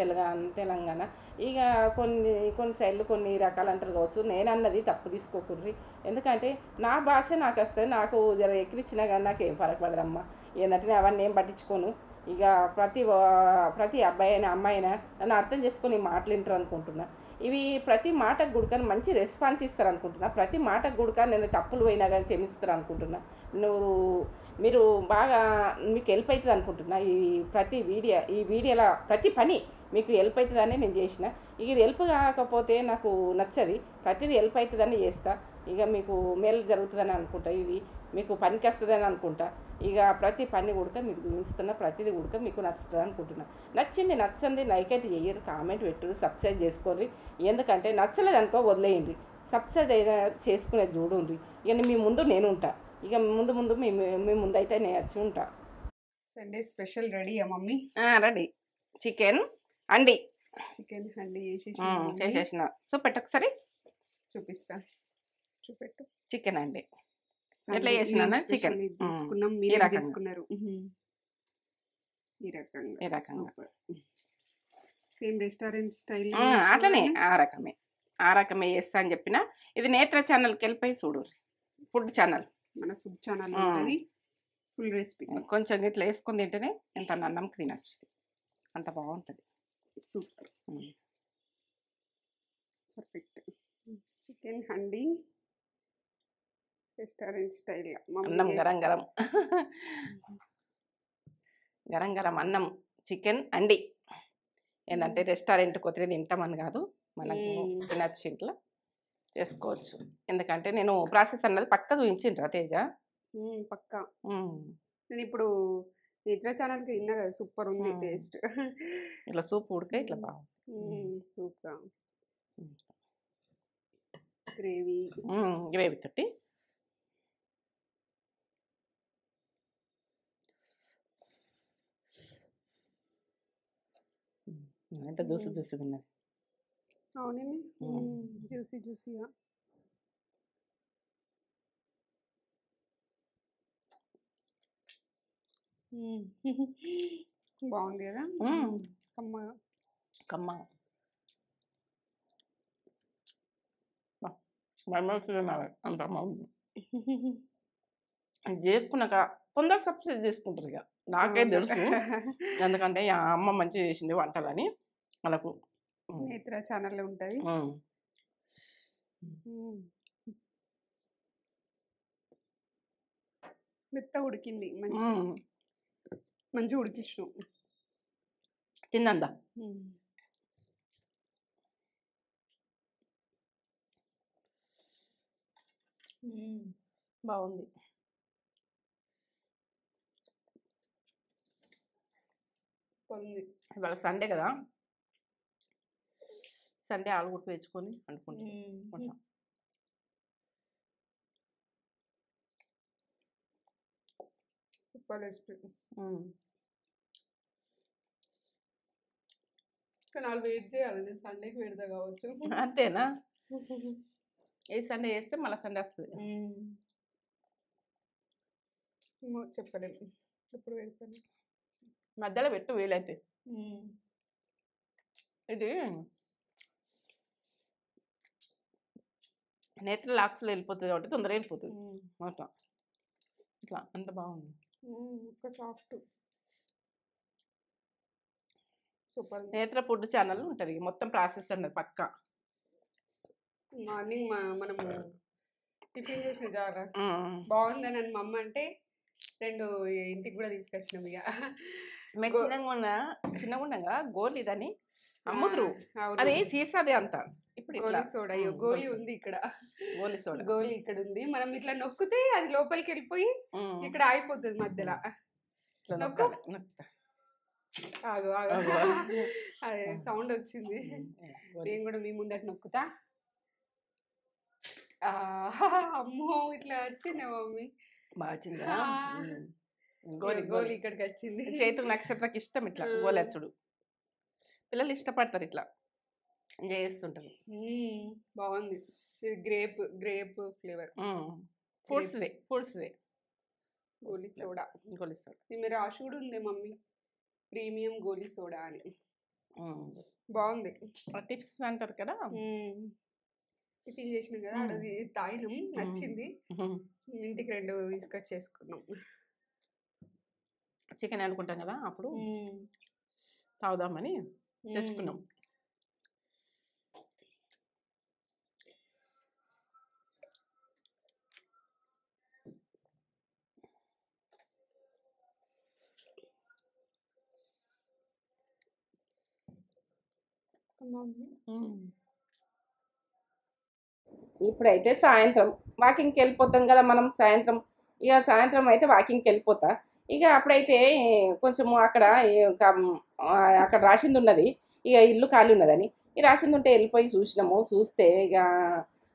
తెలంగాణ. ఇక కొన్ని సైడ్లు కొన్ని రకాలు అంటారు కావచ్చు. నేను అన్నది తప్పు తీసుకోకూడదు, ఎందుకంటే నా భాష నాకు వస్తుంది. నాకు జర ఎక్కిరిచ్చినా కానీ నాకు ఏం ఫరక పడదమ్మా. ఏంటంటే నేను అవన్నీ ఏం పట్టించుకోను. ఇక ప్రతి అబ్బాయి అయినా అమ్మాయి అయినా నన్ను అర్థం చేసుకొని మాటలు వింటారు అనుకుంటున్నా. ఇవి ప్రతి మాటకు గుడకని మంచి రెస్పాన్స్ ఇస్తారు అనుకుంటున్నా. ప్రతి మాటకు గుడక నేను తప్పులు పోయినా కానీ క్షమిస్తారు అనుకుంటున్నా. మీరు బాగా మీకు హెల్ప్ అవుతుంది అనుకుంటున్నా. ఈ వీడియోలో ప్రతి పని మీకు హెల్ప్ అవుతుందని నేను చేసిన. ఇక ఇది హెల్ప్ కాకపోతే నాకు నచ్చది, ప్రతిదీ హెల్ప్ అవుతుందని చేస్తా. ఇక మీకు మేలు జరుగుతుందని అనుకుంటా, ఇది మీకు పనికి వస్తుందని అనుకుంటా. ఇక ప్రతి పని కూడా మీకు చూపిస్తున్న ప్రతిదీ కూడా మీకు నచ్చుతుంది అనుకుంటున్నా. నచ్చంది లైక్ అయితే చెయ్యరు, కామెంట్ పెట్టరు, సబ్స్క్రైబ్ చేసుకోండి. ఎందుకంటే నచ్చలేదు అనుకో వదిలేయండి, సబ్స్క్రైబ్ అయినా చేసుకునేది చూడండి. ఇక మీ ముందు నేను ఉంటా. ఇక ముందు మీ ముందు అయితే నేను వచ్చి ఉంటా. సండే స్పెషల్ రెడీయా మమ్మీ? రెడీ. చికెన్ అండి చేసేసిన. సో పెట్టొకసారి చూపిస్తా. చూపెట్టు. చికెన్ అండి. Sunday ఎట్లా ఏం చేసినా స్పెషల్ చికెన్ ఇది చేసుకున్నాం, ఈ మీరేం రకంగా చేసుకున్నారు? ఈ ఈ రకంగా రకంగా సూపర్. సేమ్ రెస్టారెంట్ స్టైల్ అట్లనే ఆ రకమే చేస్తా అని చెప్పిన. ఇది నేత్ర ఛానల్కి వెళ్ళిపోయి చూడు, ఫుడ్ ఛానల్ మన ఫుడ్ ఛానల్ ఉంటుంది, ఫుల్ రెసిపీ. కొంచెం ఇట్లా వేసుకొని తింటేనే ఎంత అన్నంకి తినచ్చు, అంత బాగుంటుంది. Super, perfect. Chicken handi restaurant style అన్నం గరం గరం గరం గరం అన్నం చికెన్ అండి. ఏంటంటే రెస్టారెంట్కి వస్తే తింటామని కాదు, మనకు తినచ్చు, ఇంట్లో చేసుకోవచ్చు. ఎందుకంటే నేను ప్రాసెస్ అన్నది పక్క చూపించిండ్రా తేజ? పక్కా. నేను ఇప్పుడు నేత్ర ఛానల్కి తిన్నా కదా, సూపర్ ఉంది టేస్ట్. ఇట్లా సూప్ ఉడికే ఇట్లా బాగుంది, సూప్గా గ్రేవీ గ్రేవీ తోటి. ఎంత జ్యూసి జ్యూసిగా ఉన్నది. అవునండి, జ్యూసీ జ్యూసీగా. బాగుంది కదా, కమ్మగా కమ్మగా. అంత బాగుంది. చేసుకున్నాక కొందరు సబ్సిడీ చేసుకుంటారు, ఇక నాకే తెలుసు. ఎందుకంటే అమ్మ మంచిగా చేసింది వంటలని వాళ్ళకు నేత్ర ఛానల్లో ఉంటుంది. మెత్త ఉడికింది, మంచిగా ఉడికించు తిన్నందా. బాగుంది. ఇవాళ సండే కదా, సండే ఆలుగుట్టు తెచ్చుకొని వండుకుంటాం. Super recipe. కానీ వాళ్ళు వెయిట్ చేయాలి, నేను సండేకి పెడతా కావచ్చు. అంతేనా? ఏ సండే చేస్తే మళ్ళీ సండే వస్తుంది. చెప్పలేదు ఎప్పుడు పెడతాను, మధ్యలో పెట్టు వీలైతే. ఇది నేత్ర లాక్స్లో వెళ్ళిపోతుంది కాబట్టి తొందరగా వెళ్ళిపోతుంది అట్లా. ఇట్లా అంత బాగుంది, సాఫ్ట్. సూపర్. నేత్ర ఫుడ్ ఛానల్ ఉంటుంది, మొత్తం ప్రాసెస్ అన్నది పక్క. మార్నింగ్ మనము టిఫిన్ చేసిన చాలా బాగుందని మా అమ్మ అంటే 2 ఇంటికి కూడా తీసుకొచ్చినాం. ఇక మేము చిన్నగా ఉండగా గోలి ఇదని అమ్ముతురు, అది సీసాది అంత. ఇప్పుడు గోలీ సోడా, గోలీ ఉంది ఇక్కడ, గోలీ సోడా గోలీ ఇక్కడ ఉంది. మనం ఇట్లా నొక్కితే అది లోపలికి వెళ్ళిపోయి ఇక్కడ ఆగిపోతుంది మధ్యలో. ఆగు అదే సౌండ్ వచ్చింది, నేను కూడా మీ ముందట నొక్కుతా. అమ్మో ఇట్లా వచ్చింది మమ్మీ, గోలీ ఇక్కడికి వచ్చింది. చేతులు నక్షత్రకి ఇష్టం ఇట్లా గోలెచ్చుడు, పిల్లలు ఇష్టపడతారు, ఇట్లా ఎంజాయ్ చేస్తుంటారు. బాగుంది. ఇది గ్రేప్ ఫ్లేవర్, ఫ్రూట్స్ గోలీ సోడా. మీ రాసి కూడా ఉంది మమ్మీ, ప్రీమియం గోలీ సోడా అని. బాగుంది. టిప్స్ అంటారు కదా, టిఫిన్ చేసినాం కదా, అది తాగినాం, నచ్చింది. ఇంటికి 2 తీసుకొచ్చేసుకున్నాం. చికెన్ అనుకుంటాం కదా, అప్పుడు తాగుదామని తెచ్చుకున్నాం. ఇప్పుడైతే సాయంత్రం వాకింగ్కి వెళ్ళిపోతాం కదా మనం. సాయంత్రం అయితే వాకింగ్కి వెళ్ళిపోతా. ఇక అప్పుడైతే కొంచెము అక్కడ రాసింది ఉన్నది, ఇక ఇల్లు ఖాళీ ఉన్నదని. ఈ రాసింది ఉంటే వెళ్ళిపోయి చూసినాము. చూస్తే ఇక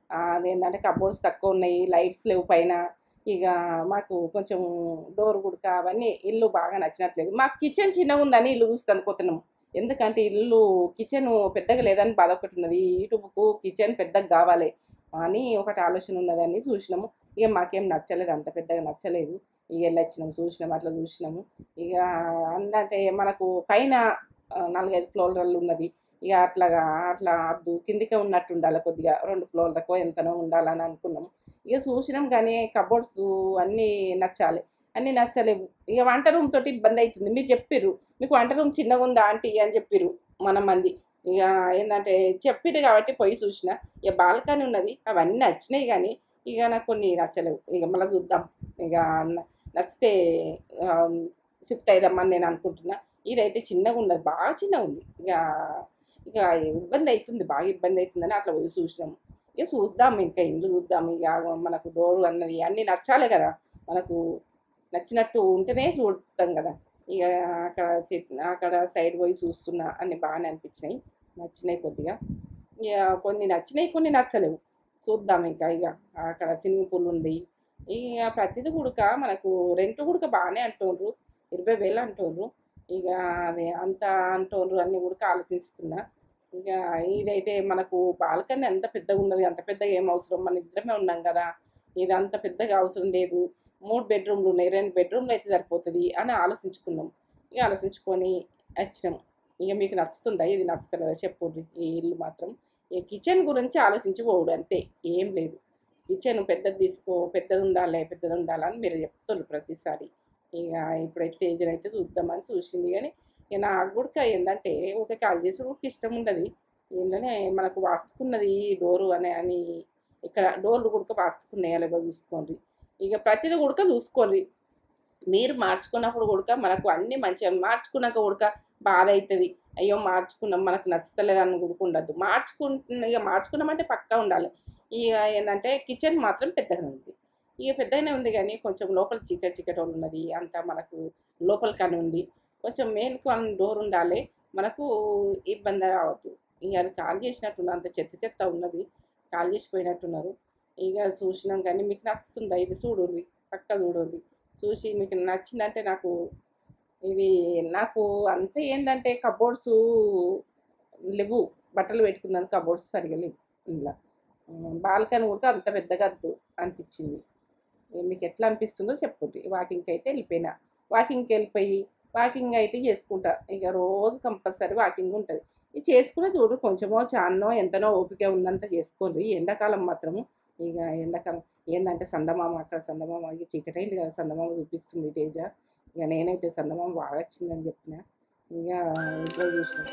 అదేంటంటే కబోర్డ్స్ తక్కువ ఉన్నాయి, లైట్స్ లేవు పైన. ఇక మాకు కొంచెం డోర్ గుడక అవన్నీ ఇల్లు బాగా నచ్చినట్లేదు. మాకు కిచెన్ చిన్నగా ఉందని ఇల్లు చూస్తే అనుకుంటున్నాము. ఎందుకంటే కిచెన్ పెద్దగా లేదని బాధ ఒకటి ఉన్నది. యూట్యూబ్కు కిచెన్ పెద్దగా కావాలి, అని ఒకటి ఆలోచన ఉన్నదని చూసినాము. ఇక మాకేం నచ్చలేదు, అంత పెద్దగా నచ్చలేదు. ఇక వెళ్ళొచ్చినాము, చూసినాము, అట్లా చూసినాము. ఇక అంటే మనకు పైన 4, 5 ఫ్లోర్లు ఉన్నది. ఇక అట్లాగా అట్లా అద్దు కిందికే ఉన్నట్టు ఉండాలి, కొద్దిగా 2 ఫ్లోర్లకో ఎంతనో ఉండాలని అనుకున్నాము. ఇక చూసినాం కానీ కబోర్డ్స్ అన్నీ నచ్చాలి, అన్నీ నచ్చలేవు. ఇక వంట రూమ్ తోటి ఇబ్బంది అవుతుంది. మీరు చెప్పిర్రు మీకు వంట రూమ్ చిన్నగా ఉందా ఆంటీ అని చెప్పిర్రు మన మంది. ఇక ఏంటంటే చెప్పిర్రు కాబట్టి పోయి చూసిన. ఇక బాల్కనీ ఉన్నది, అవన్నీ నచ్చినాయి కానీ ఇక నాకు కొన్ని నచ్చలేవు. ఇక మళ్ళీ చూద్దాం. ఇక నచ్చితే షిఫ్ట్ అయిదామని నేను అనుకుంటున్నా. ఇదైతే చిన్నగా ఉన్నది, బాగా చిన్నగా ఉంది. ఇక ఇక ఇబ్బంది అవుతుంది, బాగా ఇబ్బంది అవుతుందని అట్లా పోయి చూసినాము. ఇక చూద్దాం, ఇంకా ఇల్లు చూద్దాం. ఇక మనకు డోర్ అన్నది అన్నీ నచ్చాలి కదా, మనకు నచ్చినట్టు ఉంటేనే చూడతాం కదా. ఇక అక్కడ సైడ్ పోయి చూస్తున్నా, అన్ని బాగానే అనిపించినాయి, నచ్చినాయి కొద్దిగా. ఇక కొన్ని నచ్చినాయి, కొన్ని నచ్చలేవు. చూద్దాం ఇంకా. ఇక అక్కడ స్విమ్మింగ్ పూల్ ఉంది. ఇక ప్రతిదీ కూడక మనకు రెంట్ కూడక బాగానే అంటుండ్రు, 20,000 అంటుండ్రు. ఇక అది అంత అంటుండ్రు అన్నీ కూడక ఆలోచిస్తున్నా. ఇక ఇదైతే మనకు బాల్కనీ అంత పెద్దగా ఉన్నది, అంత పెద్దగా ఏం అవసరం, మన ఇద్దరమే ఉన్నాం కదా, ఇది అంత పెద్దగా అవసరం లేదు. 3 బెడ్రూమ్లు ఉన్నాయి, 2 బెడ్రూమ్లు అయితే సరిపోతుంది అని ఆలోచించుకున్నాం. ఇక ఆలోచించుకొని వచ్చినాం. ఇక మీకు నచ్చుతుందా, ఇది నచ్చుతుందా చెప్పుర్రి. ఈ ఇల్లు మాత్రం ఈ కిచెన్ గురించి ఆలోచించి పోవుడు అంతే, ఏం లేదు. కిచెన్ పెద్దది తీసుకో, పెద్దది ఉండాలి, పెద్దది ఉండాలని మీరు చెప్తున్నారు ప్రతిసారి. ఇక ఇప్పుడైతే తేజన్ అయితే చూద్దామని చూసింది కానీ ఇక నాకు కూడా ఏంటంటే ఒక కాల్ చేసి కూడా ఇష్టం ఉండదు. ఏంటనే మనకు వాస్తుకున్నది డోరు అని ఇక్కడ డోర్లు కూడా వాస్తుకున్నాయా లేవో చూసుకోండి. ఇక ప్రతిదీ కూడా చూసుకోండి. మీరు మార్చుకున్నప్పుడు కూడా మనకు అన్నీ మంచిగా, మార్చుకున్నాక కూడా బాధ అవుతుంది. అయ్యో మార్చుకున్నాం మనకు నచ్చలేదని కూడా ఉండద్దు. ఇక మార్చుకున్నామంటే పక్కా ఉండాలి. ఇక ఏంటంటే కిచెన్ మాత్రం పెద్దగానే ఉంది. ఇక పెద్దగానే ఉంది కానీ కొంచెం లోపల చీకటి చీకటి ఉన్నది, అంతా మనకు లోపల కానీ ఉంది. కొంచెం మెయిన్కు డోర్ ఉండాలి, మనకు ఇబ్బంది రావద్దు. ఇక అది కాల్ చేసినట్టున్న అంత చెత్త చెత్త ఉన్నది, కాల్ చేసిపోయినట్టున్నారు. ఇక చూసినాం కానీ మీకు నచ్చుతుందా ఇది చూడండి, పక్క చూడండి. చూసి మీకు నచ్చిందంటే ఇది నాకు అంతే. ఏంటంటే కబోర్డ్స్ లేవు, బట్టలు పెట్టుకున్నాను, కబోర్డ్స్ సరిగా లేవు ఇంట్లో. బాల్కనీ కూడా అంత పెద్దగా వద్దు అనిపించింది. మీకు ఎట్లా అనిపిస్తుందో చెప్పండి. వాకింగ్కి అయితే వెళ్ళిపోయినా, వాకింగ్కి వెళ్ళిపోయి వాకింగ్ అయితే చేసుకుంటా. ఇక రోజు కంపల్సరీ వాకింగ్ ఉంటుంది. ఇది చేసుకునే చూడు, కొంచెమో చాన్నో ఎంతనో ఓపిక ఉన్నంత చేసుకోండి. ఎండాకాలం మాత్రము ఇక ఎండాకాలం ఏంటంటే చందమామ, అక్కడ చందమామ ఇక చీకటైంది కదా, చందమామ చూపిస్తుంది తేజ. ఇక నేనైతే చందమామ బాగా వచ్చిందని చెప్పిన. ఇక ఇంట్లో చూసిన